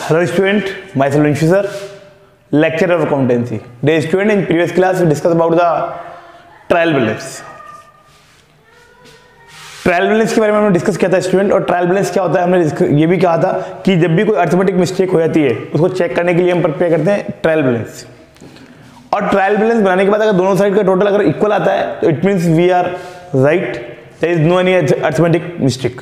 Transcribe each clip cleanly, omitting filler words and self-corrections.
Hello student, myself Anshu sir, lecturer of accountancy. Dear student, in previous class we discussed about the trial balance. Trial balance के बारे में हमने discuss किया था student. और trial balance क्या होता है हमने ये भी कहा था कि जब भी कोई अर्थमेटिक मिस्टेक हो जाती है उसको चेक करने के लिए हम प्रिपेयर करते हैं ट्रायल बैलेंस. और ट्रायल बैलेंस बनाने के बाद अगर दोनों साइड का टोटल अगर इक्वल आता है तो it means we are right, there is no any arithmetic mistake.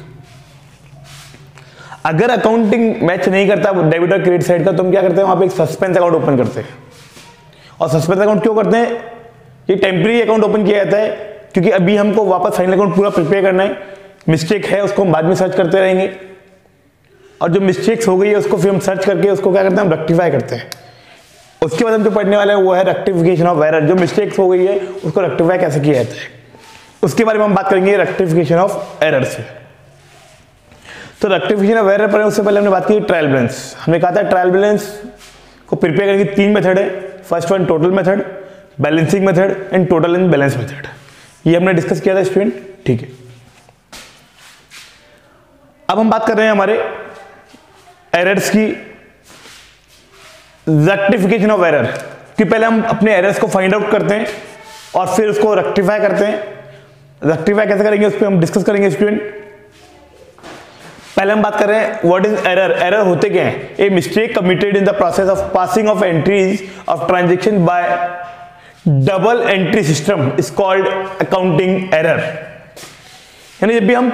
अगर अकाउंटिंग मैच नहीं करता डेबिट और क्रेडिट साइड का तो हम क्या करते हैं वहां पे एक सस्पेंस अकाउंट ओपन करते हैं. और सस्पेंस अकाउंट क्यों करते हैं? ये टेम्परेरी अकाउंट ओपन किया जाता है क्योंकि अभी हमको वापस फाइनल अकाउंट पूरा प्रिपेयर करना है. मिस्टेक है उसको हम बाद में सर्च करते रहेंगे और जो मिस्टेक्स हो गई है उसको फिर हम सर्च करके उसको क्या करते हैं हम रेक्टिफाई करते हैं. उसके बाद हम जो पढ़ने वाले हैं वो है रेक्टिफिकेशन ऑफ एरर. जो मिस्टेक्स हो गई है उसको रेक्टिफाई कैसे किया जाता है उसके बारे में हम बात करेंगे रेक्टिफिकेशन ऑफ एरर से. तो रेक्टिफिकेशन ऑफ एरर पर उससे पहले हमने बात की ट्रायल बैलेंस. हमने कहा था ट्रायल बैलेंस को प्रिपेयर करने की 3 मेथड है. First one total method, balancing method and total and balance method. ये हमने डिस्कस किया था स्टूडेंट. ठीक है, अब हम बात कर रहे हैं हमारे एरर्स की, रेक्टिफिकेशन ऑफ एरर कि पहले हम अपने एरर्स को फाइंड आउट करते हैं और फिर उसको रेक्टिफाई करते हैं. रेक्टिफाई कैसे करेंगे उस पर हम डिस्कस करेंगे स्टूडेंट. पहले हम बात कर रहे हैं व्हाट इज एरर. एरर होते क्या हैं? A mistake committed in the process of passing of entries of transaction bye double entry system is called accounting error. यानी जब भी हम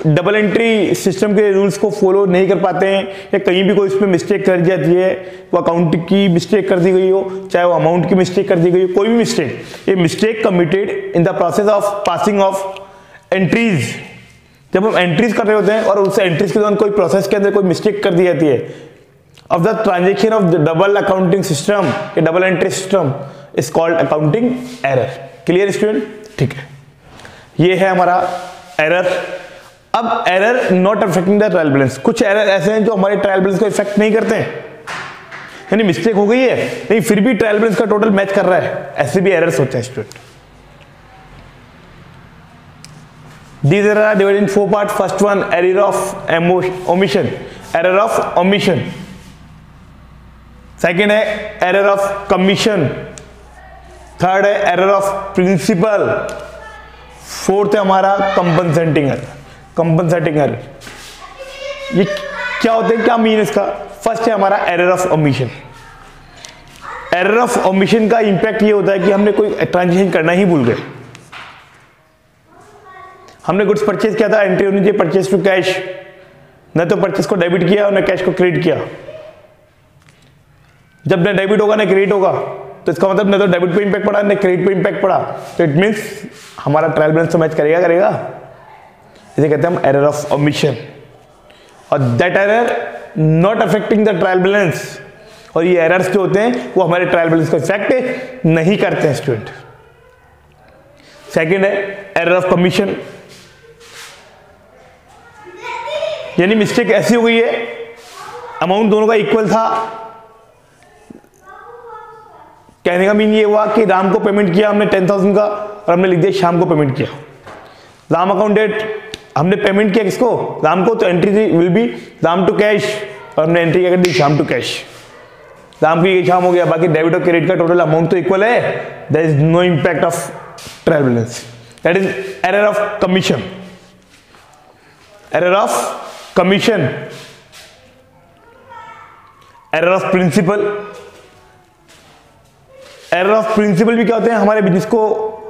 डबल एंट्री सिस्टम के रूल्स को फॉलो नहीं कर पाते हैं या कहीं भी कोई इसमें मिस्टेक कर जाती है, वो अकाउंट की मिस्टेक कर दी गई हो, चाहे वो अमाउंट की मिस्टेक कर दी गई हो, कोई भी मिस्टेक, ये mistake committed in the process of passing of entries. जब हम एंट्रीज कर रहे होते हैं और उस एंट्रीज के दौरान कोई प्रोसेस के अंदर कोई मिस्टेक कर दी जाती है of the transaction of the double accounting system, ये double entry system is called accounting error. Clear student? ठीक है, ये है हमारा एरर. अब error not affecting the trial balance. कुछ एरर ऐसे हैं जो हमारे ट्रायल बैलेंस को इफेक्ट नहीं करते हैं, यानी मिस्टेक हो गई है नहीं फिर भी ट्रायल बैलेंस का टोटल मैच कर रहा है. ऐसे भी एरर्स होते हैं student. These errors are divided in 4 parts. First one, error of omission. Error of omission. Second है error of commission. Third है error of principal. Fourth है हमारा compensating error. Compensating error. ये क्या होते हैं, क्या मीन इसका? फर्स्ट है हमारा error of omission. Error of omission का इम्पैक्ट ये होता है कि हमने कोई ट्रांजेक्शन करना ही भूल गए. हमने गुड्स परचेज किया था, एंट्री होनी चाहिए परचेज टू कैश, न तो परचेज को डेबिट किया और न कैश को क्रेडिट किया. जब न डेबिट होगा न क्रेडिट होगा तो इसका मतलब न तो डेबिट पे इंपैक्ट पड़ा न क्रेडिट पे इंपैक्ट पड़ा, तो इट मींस हमारा ट्रायल बैलेंस तो मैच करेगा. इसे कहते हैं हम एरर ऑफ ओमिशन. और that error not affecting the trial balance. और ये एरर्स जो होते हैं वो हमारे ट्रायल बैलेंस को इफेक्ट नहीं करते हैं स्टूडेंट. सेकेंड है एरर ऑफ कमीशन. यानी मिस्टेक ऐसी हो गई है अमाउंट दोनों का इक्वल था. कहने का मीन ये हुआ कि राम को पेमेंट किया हमने 10,000 का और हमने लिख दिया शाम को पेमेंट किया. राम अकाउंट डेट हमने पेमेंट किया किसको? राम को. तो entry will be Ram to cash और हमने एंट्री क्या कर दी? शाम टू कैश. राम की शाम हो गया, बाकी डेबिट और क्रेडिट का टोटल अमाउंट तो इक्वल है. There is no impact of trial balance. That is error of commission. Error of commission. Error of principle. Error of principle भी क्या होते हैं? हमारे बिजनेस को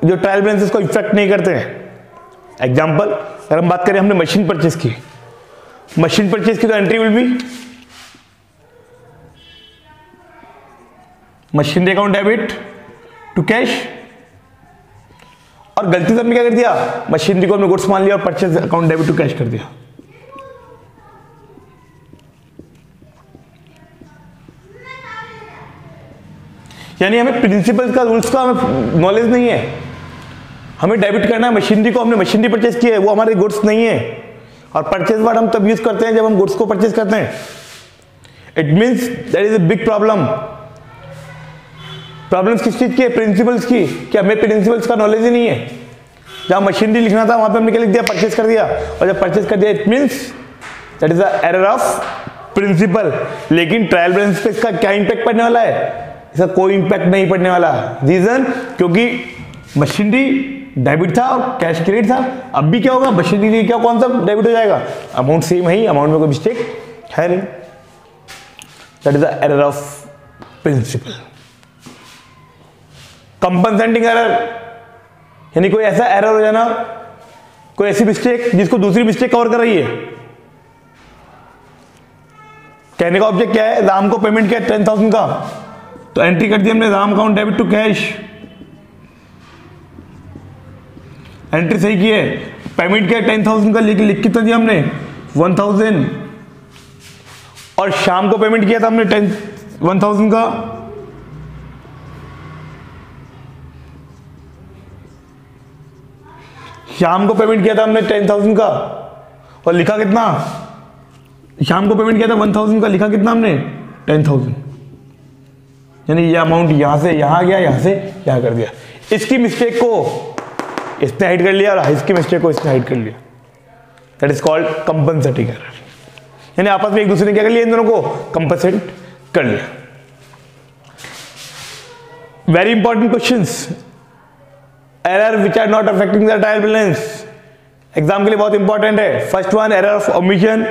जो ट्रायल बैलेंसेस को इफेक्ट नहीं करते हैं. एग्जांपल अगर हम बात करें, हमने मशीन परचेज की, मशीन परचेज की तो entry will be machinery account debit to cash. और गलती से हमने क्या कर दिया? मशीनरी को हमने गुड्स मान लिया और purchase account debit to cash कर दिया. यानी हमें प्रिंसिपल्स का, रूल्स का हमें नॉलेज नहीं है. हमें डेबिट करना है मशीनरी को, हमने मशीनरी परचेज की है, वो हमारे गुड्स नहीं है. और परचेज वर्ड हम तब यूज करते हैं जब हम गुड्स को परचेज करते हैं. It means that is a big problem. Problems किस चीज की है? प्रिंसिपल्स की. कि हमें प्रिंसिपल्स का नॉलेज ही नहीं है. जहां मशीनरी लिखना था वहां पे हमने क्या लिख दिया? परचेज कर दिया. और जब परचेज कर दिया it means that is the error of principle. लेकिन ट्रायल बैलेंस पे इसका क्या इंपैक्ट पड़ने वाला है? इसका कोई इंपैक्ट नहीं पड़ने वाला। रीजन, क्योंकि मशीनरी डेबिट था और कैश क्रेडिट था। अब भी क्या होगा, मशीनरी क्या कौन सा डेबिट हो जाएगा, अमाउंट सेम है, अमाउंट में कोई मिस्टेक है नहीं। That is the error of principle. Compensating error, यानी कोई ऐसा एरर हो जाना, कोई ऐसी मिस्टेक जिसको दूसरी मिस्टेक कवर कर रही है। कहने का ऑब्जेक्ट क्या है, राम को पेमेंट किया 10,000 का, तो एंट्री कर दी हमने Ram account debit to cash, entry सही की है। पेमेंट किया 10,000 का, लेकिन लिख कितना दिया हमने 1,000, और शाम को पेमेंट किया था हमने 1,000 का, शाम को पेमेंट किया था हमने 10,000 का, और लिखा कितना, शाम को पेमेंट किया था 1,000 का, लिखा कितना हमने 10,000। यानी ये अमाउंट यहां से यहां गया, यहां से यहां कर दिया। इसकी मिस्टेक को इसने हाइड कर लिया और इसकी मिस्टेक को इसने हाइड कर लिया। That is called compensating error. यानी आपस में एक दूसरे ने क्या कर लिया, इन दोनों को कंपनसेट कर लिया। Very important questions, error which are not affecting the trial balance, exam के लिए बहुत इंपॉर्टेंट है। First one, error of omission,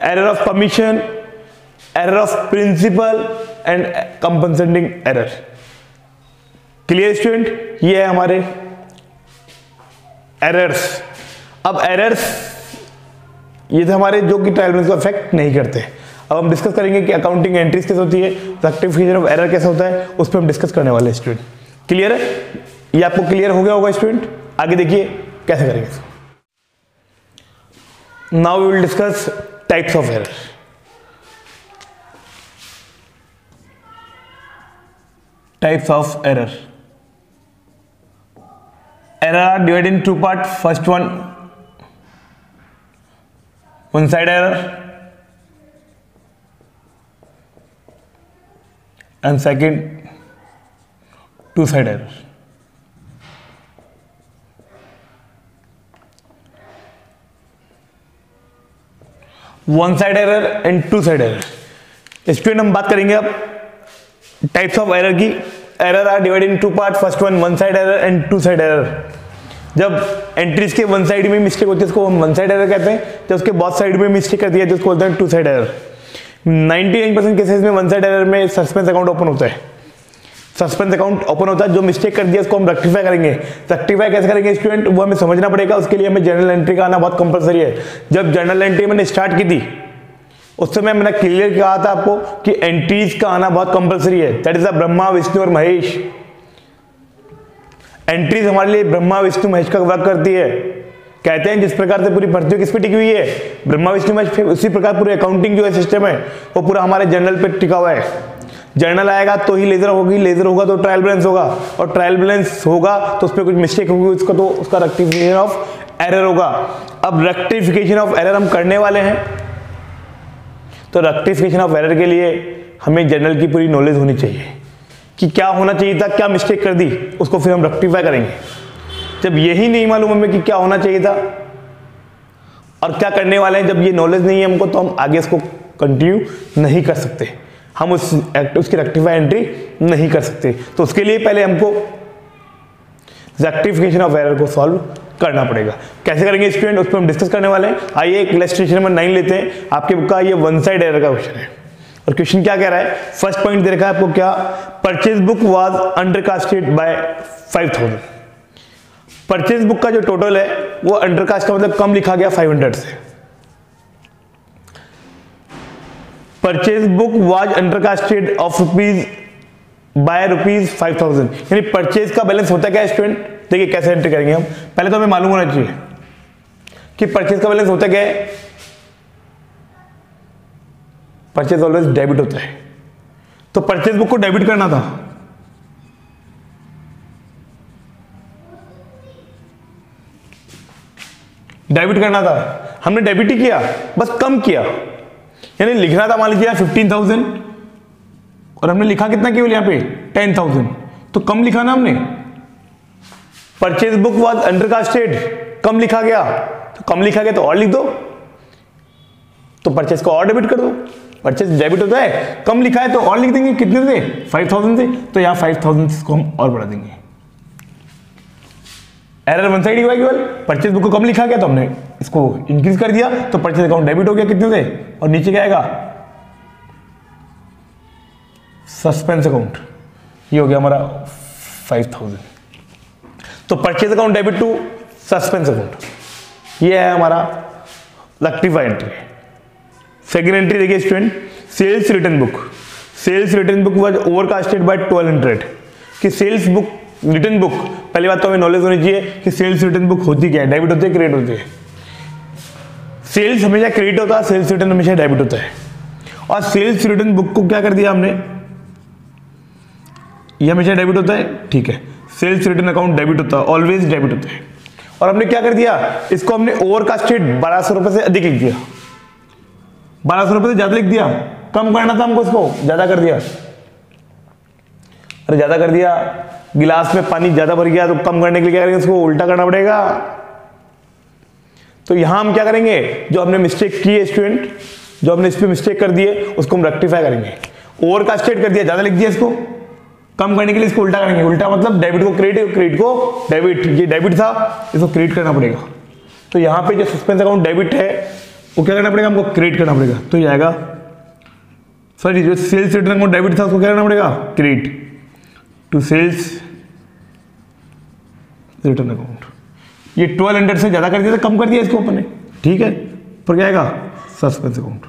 error of commission, error of principle and compensating error. Clear student, ये है हमारे एरर्स। अब एरर्स ये थे हमारे जो कि ट्रायल बैलेंस को अफेक्ट नहीं करते। अब हम डिस्कस करेंगे कि अकाउंटिंग एंट्रीज कैसे होती है, रेक्टिफिकेशन ऑफ एरर कैसे होता है, उस पर हम डिस्कस करने वाले हैं स्टूडेंट। क्लियर है, ये आपको क्लियर हो गया होगा स्टूडेंट। आगे देखिए कैसे करेंगे। Now we will discuss types of error. Types of error, error are divided in two parts. First one side error and second two side error. One side error and two side error. Student हम बात करेंगे अब types of error की। Error are divided in two part, first one side error and two side error. जब entries के one side में mistake होती है उसको हम वन साइड एरर कहते हैं, जब उसके बहुत साइड में मिस्टेक कर दिया जिसको बोलते हैं टू साइड एरर। 99% केसेस में वन साइड एरर में सस्पेंस अकाउंट ओपन होता है। सस्पेंस अकाउंट ओपन होता है, जो मिस्टेक कर दिया उसको हम रेक्टिफाई करेंगे। रेक्टिफाई कैसे करेंगे स्टूडेंट, वो हमें समझना पड़ेगा। उसके लिए हमें जर्नल एंट्री का आना बहुत कंपलसरी है। जब जर्नल एंट्री मैंने स्टार्ट की थी उस समय मैंने क्लियर कहा था आपको कि एंट्रीज का आना बहुत कंपलसरी है। That is the Brahma Vishnu और महेश। एंट्रीज हमारे लिए ब्रह्मा विष्णु महेश का वर्क करती है। कहते हैं जिस प्रकार से पूरी भर्ती किस पे टिकी हुई है, ब्रह्मा विष्णु महेश, उसी प्रकार पूरे अकाउंटिंग जो है सिस्टम है वो पूरा हमारे जर्नल पे टिका हुआ है। जर्नल आएगा तो ही लेजर होगी, लेजर होगा तो ट्रायल बैलेंस होगा, और ट्रायल बैलेंस होगा तो उस पर कुछ मिस्टेक होगी, उसका तो उसका रेक्टिफिकेशन ऑफ एरर होगा। अब रेक्टिफिकेशन ऑफ एरर हम करने वाले हैं, तो रेक्टिफिकेशन ऑफ एरर के लिए हमें जर्नल की पूरी नॉलेज होनी चाहिए कि क्या होना चाहिए था, क्या मिस्टेक कर दी, उसको फिर हम रेक्टिफाई करेंगे। जब यही नहीं मालूम हमें कि क्या होना चाहिए था और क्या करने वाले हैं, जब ये नॉलेज नहीं है हमको, तो हम आगे इसको कंटिन्यू नहीं कर सकते, हम उसकी रेक्टिफाई एंट्री नहीं कर सकते। तो उसके लिए पहले हमको रेक्टिफिकेशन ऑफ एरर को सॉल्व करना पड़ेगा। कैसे करेंगे स्टूडेंट, उस पर हम डिस्कस करने वाले हैं। आइए इलस्ट्रेशन नंबर 9 लेते हैं। आपके बुक का ये वन साइड एरर का क्वेश्चन है, और क्वेश्चन क्या कह रहा है, फर्स्ट पॉइंट दे रखा है आपको क्या, purchase book was undercasted by 5,000। Purchase book का जो टोटल है वो अंडरकास्ट का मतलब कम लिखा गया 500 से। Purchase book was undercasted of rupees by rupees 5,000, यानी परचेज का बैलेंस होता है क्या स्टूडेंट। देखिए कैसे एंट्री करेंगे हम, पहले तो हमें मालूम होना चाहिए कि परचेज का बैलेंस होता क्या है। परचेज ऑलवेज डेबिट होता है, तो परचेज बुक को डेबिट करना था, डेबिट करना था, हमने डेबिट ही किया, बस कम किया। यानी लिखना था मान लीजिए 15,000 और हमने लिखा कितना केवल यहां पे 10,000, तो कम लिखा ना हमने। परचेज बुक वाज अंडरकास्टेड, कम लिखा गया, तो कम लिखा गया तो और लिख दो। तो परचेज को और डेबिट कर दो, परचेज डेबिट होता है, कम लिखा है तो और लिख देंगे, कितने थे 5000 थे, तो यहाँ 5000 को हम और बढ़ा देंगे। एरर वन साइड हुआ केवल, परचेज बुक को कम लिखा गया तो हमने इसको इंक्रीज कर दिया, तो परचेज अकाउंट डेबिट हो गया, कितने थे, और नीचे क्या आएगा सस्पेंस अकाउंट, ये हो गया हमारा 5000। तो purchase account debit to suspense account, ये है हमारा रेक्टिफाई एंट्री। सेकेंड एंट्री देखिए student, sales return book. Sales return book was overcasted by 1200 कि सेल्स बुक रिटर्न बुक, पहली बात तो हमें नॉलेज होनी चाहिए कि सेल्स रिटर्न बुक होती क्या है, डेबिट होती है क्रेडिट होती है। सेल्स हमेशा क्रेडिट होता है, सेल्स रिटर्न हमेशा डेबिट होता है। और सेल्स रिटर्न बुक को क्या कर दिया हमने, ये हमेशा डेबिट होता है, ठीक है, सेल्स रिटर्न अकाउंट डेबिट होता है, ऑलवेज डेबिट होता है। और हमने क्या कर दिया, इसको हमने ओवरकास्टेड 1200 रुपए से अधिक लिख दिया, 1200 रुपए से ज्यादा लिख दिया, कम करना था हमको, इसको ज्यादा कर दिया। अरे ज्यादा कर दिया, गिलास में पानी ज्यादा भर गया, तो कम करने के लिए क्या करेंगे, इसको उल्टा करना पड़ेगा। तो यहां हम क्या करेंगे, जो हमने मिस्टेक की है स्टूडेंट, जो हमने इस पे मिस्टेक कर दी है उसको हम रेक्टिफाई करेंगे। ओवरकास्टेड कर दिया, ज्यादा लिख दिया, इसको कम करने के लिए इसको उल्टा करेंगे। उल्टा मतलब डेबिट को क्रेडिट, क्रेडिट को डेबिट, ये डेबिट था इसको क्रेडिट करना पड़ेगा। तो यहाँ पे जो सस्पेंस अकाउंट डेबिट है वो क्या करना पड़ेगा, हमको क्रेडिट करना पड़ेगा। तो ये आएगा, सॉरी जो सेल्स रिटर्न अकाउंट डेबिट था उसको क्या करना पड़ेगा, credit to sales return account. ये 1200 से ज्यादा कर दिया, कम कर दिया इसको अपन ने, ठीक है, पर क्या आएगा suspense account.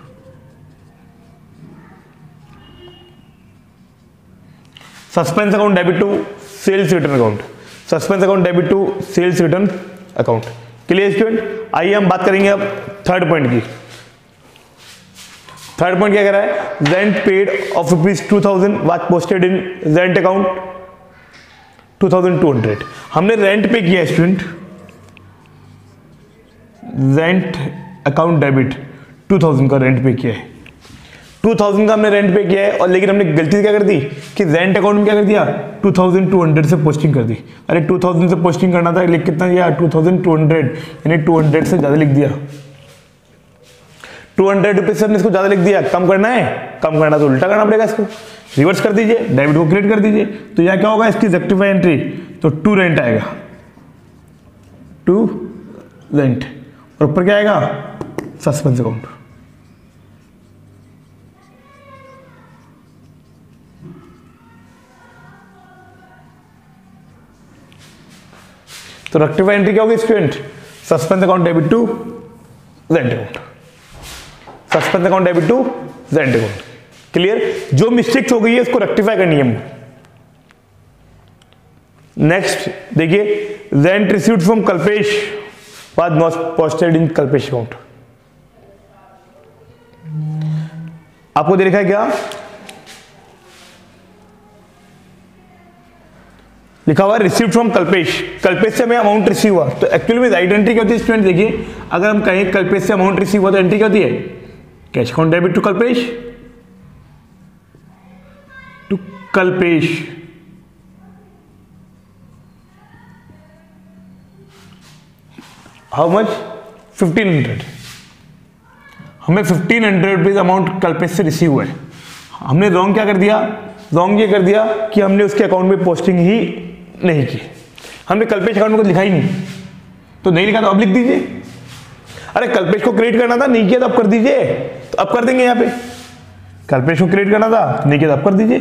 Suspense account debit to sales return account, suspense account debit to sales return account. Clear student, आइए हम बात करेंगे अब थर्ड पॉइंट की। थर्ड पॉइंट क्या कह रहा है, rent paid of ₹2000 was posted in rent account 2200। हमने रेंट पे किया स्टूडेंट, रेंट अकाउंट डेबिट 2000 का रेंट पे किया है, 2000 का हमने रेंट पे किया है। और लेकिन हमने गलती क्या कर दी कि रेंट अकाउंट में क्या कर दिया, 2200 से पोस्टिंग कर दी। अरे 2000 से पोस्टिंग करना था, लिख कितना दिया 2200, यानी 200 से ज्यादा लिख दिया। 200 रुपीज से हमने इसको ज्यादा लिख दिया, कम करना है, कम करना तो उल्टा करना पड़ेगा, इसको रिवर्स कर दीजिए, डेबिट को क्रेडिट कर दीजिए। तो यह क्या होगा, इसकी रेक्टिफाई एंट्री, तो टू रेंट आएगा, टू रेंट, और ऊपर क्या आएगा सस्पेंस अकाउंट। तो रेक्टिफाई एंट्री क्या होगी student, suspense account debit to rent account, suspense account debit to rent account. Clear, जो मिस्टेक्स हो गई है उसको रेक्टिफाई करनी है हमको। नेक्स्ट देखिए, rent received from Kalpesh was not posted in Kalpesh account. आपको दे रखा है क्या, लिखा हुआ है रिसीव्ड फ्रॉम कल्पेश, कल्पेश से हमें अमाउंट रिसीव हुआ। तो एक्चुअली में राइट एंट्री क्या होती है स्टूडेंट, देखिए अगर हम कहें कल्पेश से अमाउंट रिसीव हुआ तो एंट्री क्या होती है, cash account debit to Kalpesh, to Kalpesh, how much 1500, हमें 1500 रुपीज अमाउंट कल्पेश से रिसीव हुआ है। हमने रॉन्ग क्या कर दिया, रॉन्ग ये कर दिया कि हमने उसके अकाउंट में पोस्टिंग ही नहीं की, हमने कल्पेश अकाउंट में कुछ लिखा ही नहीं, तो नहीं लिखा तो अब लिख दीजिए। अरे कल्पेश को क्रेडिट करना था, नहीं किया तो अब कर दीजिए, तो अब कर देंगे। यहाँ पे कल्पेश को क्रेडिट करना था, नहीं किया तो अब कर दीजिए।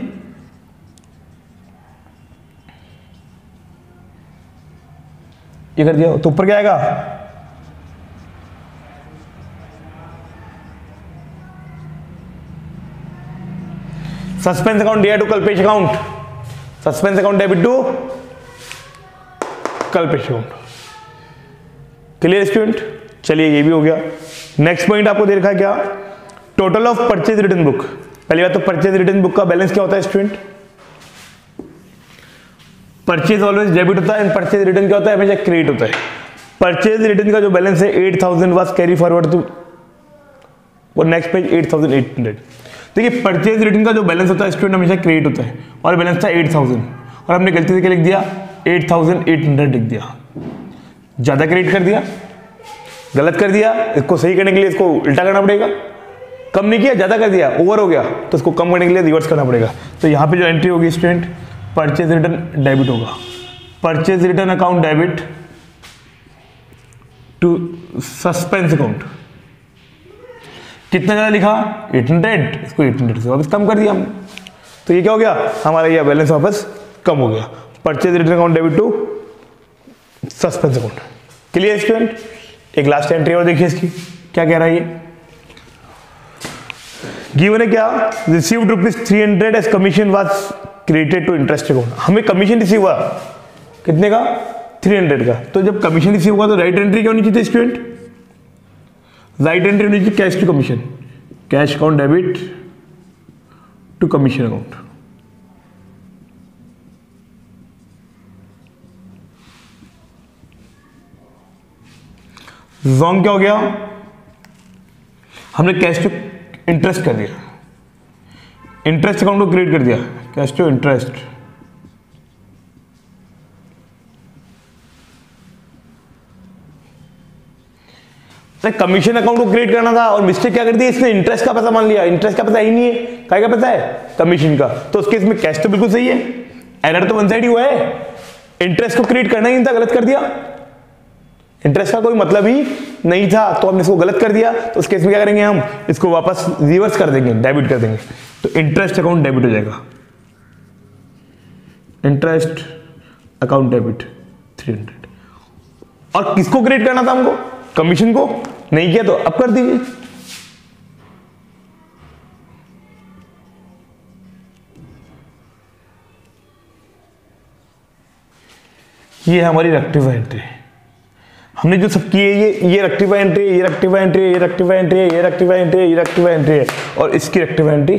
ये कर दिया तो ऊपर क्या आएगा, सस्पेंस अकाउंट दिया to Kalpesh account, suspense account debit to Kalpesh account. Clear student, चलिए ये भी हो गया। नेक्स्ट पॉइंट आपको दे रखा है क्या, total of purchase return book. पहली बात तो परचेज रिटर्न बुक का बैलेंस क्या होता है स्टूडेंट, परचेज ऑलवेज डेबिट होता है, परचेज रिटर्न क्या होता है, हमेशा क्रेडिट होता है। परचेज रिटर्न का जो बैलेंस है 8000 वाज कैरी फॉरवर्ड टू, और नेक्स्ट पेज 8800। देखिए परचेज रिटर्न का जो बैलेंस होता है स्टूडेंट हमेशा क्रेडिट होता है, और बैलेंस था 8000, और हमने गलती से क्या लिख दिया 8800 लिख दिया, ज्यादा क्रेडिट कर दिया, गलत कर दिया। इसको सही करने के लिए इसको उल्टा करना पड़ेगा, कम नहीं किया, ज्यादा कर दिया, ओवर हो गया, तो उसको कम करने के लिए रिवर्स करना पड़ेगा। तो यहाँ पे जो एंट्री होगी स्टूडेंट, परचेज रिटर्न डेबिट होगा, purchase return account debit to suspense account. कितना ज्यादा लिखा 800, इसको 800 से वापस कम कर दिया हमने, तो ये क्या हो गया हमारा, ये बैलेंस वापस कम हो गया। Purchase return account debit to suspense account. Clear student? एक लास्ट एंट्री और देखिए इसकी क्या कह रहा है ये, गिवन है क्या, received ₹300 as commission was credited to interest account. हमें कमीशन रिसीव हुआ कितने का, 300 का। तो जब कमीशन रिसीव हुआ तो राइट एंट्री क्या होनी चाहिए स्टूडेंट, राइट एंट्री होनी चाहिए cash to commission, cash account debit to commission account. Wrong क्या हो गया, हमने कैश टू इंटरेस्ट कर दिया, इंटरेस्ट अकाउंट को क्रिएट कर दिया, cash to interest. Commission account को क्रिएट करना था और मिस्टेक क्या कर दी इसने, इंटरेस्ट का पैसा मान लिया। इंटरेस्ट का पैसा ही नहीं है, काय का पैसा है, कमीशन का। तो उस केस में कैश तो बिल्कुल सही है, एरर तो वन साइड ही हुआ है, इंटरेस्ट को क्रिएट करना ही नहीं था, गलत कर दिया, इंटरेस्ट का कोई मतलब ही नहीं था, तो हमने इसको गलत कर दिया। तो उस केस में क्या करेंगे, हम इसको वापस रिवर्स कर देंगे, डेबिट कर देंगे, तो इंटरेस्ट अकाउंट डेबिट हो जाएगा, इंटरेस्ट अकाउंट डेबिट 300। और किसको क्रिएट करना था हमको, कमीशन को, नहीं किया तो अब कर दीजिए। ये है हमारी रेक्टिफाई एंट्री। हमने जो सब किए ये रेक्टिफाई एंट्री, ये रेक्टिफाई एंट्री, ये रेक्टिफाई एंट्री, ये रेक्टिफाई एंट्री, ये रेक्टिफाई एंट्री है, और इसकी रेक्टिफाई एंट्री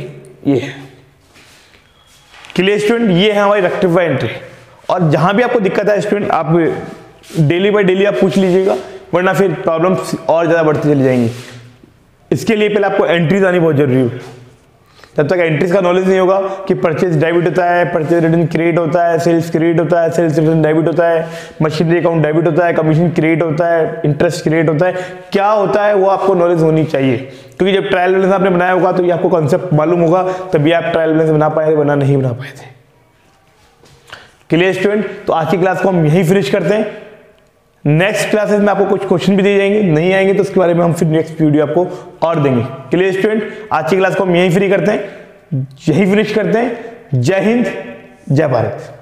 ये है। Clear student? ये है हमारी रेक्टिफाई एंट्री। और जहां भी आपको दिक्कत है स्टूडेंट, आप डेली बाय डेली आप पूछ लीजिएगा, वरना फिर प्रॉब्लम्स और ज्यादा बढ़ती चली जाएंगी। इसके लिए पहले आपको एंट्रीज आनी बहुत जरूरी है। जब तक एंट्रीज का नॉलेज नहीं होगा कि परचेज डेबिट होता है, परचेज रिटर्न क्रेडिट होता है, सेल्स क्रेडिट होता है, सेल्स रिटर्न डेबिट होता है, मशीनरी अकाउंट डेबिट होता है, कमीशन क्रेडिट होता है, इंटरेस्ट क्रेडिट होता है, क्या होता है वो आपको नॉलेज होनी चाहिए। क्योंकि जब ट्रायल बैलेंस आपने बनाया होगा तो ये आपको कॉन्सेप्ट मालूम होगा, तभी आप ट्रायल बैलेंस बना पाए थे, वरना नहीं बना पाए थे। Clear student? तो आज की क्लास को हम यहीं फिनिश करते हैं। नेक्स्ट क्लासेस में आपको कुछ क्वेश्चन भी दिए जाएंगे, नहीं आएंगे तो उसके बारे में हम फिर नेक्स्ट वीडियो आपको और देंगे। Clear student? आज की क्लास को हम यहीं फ्री करते हैं, यहीं फिनिश करते हैं। जय हिंद, जय भारत।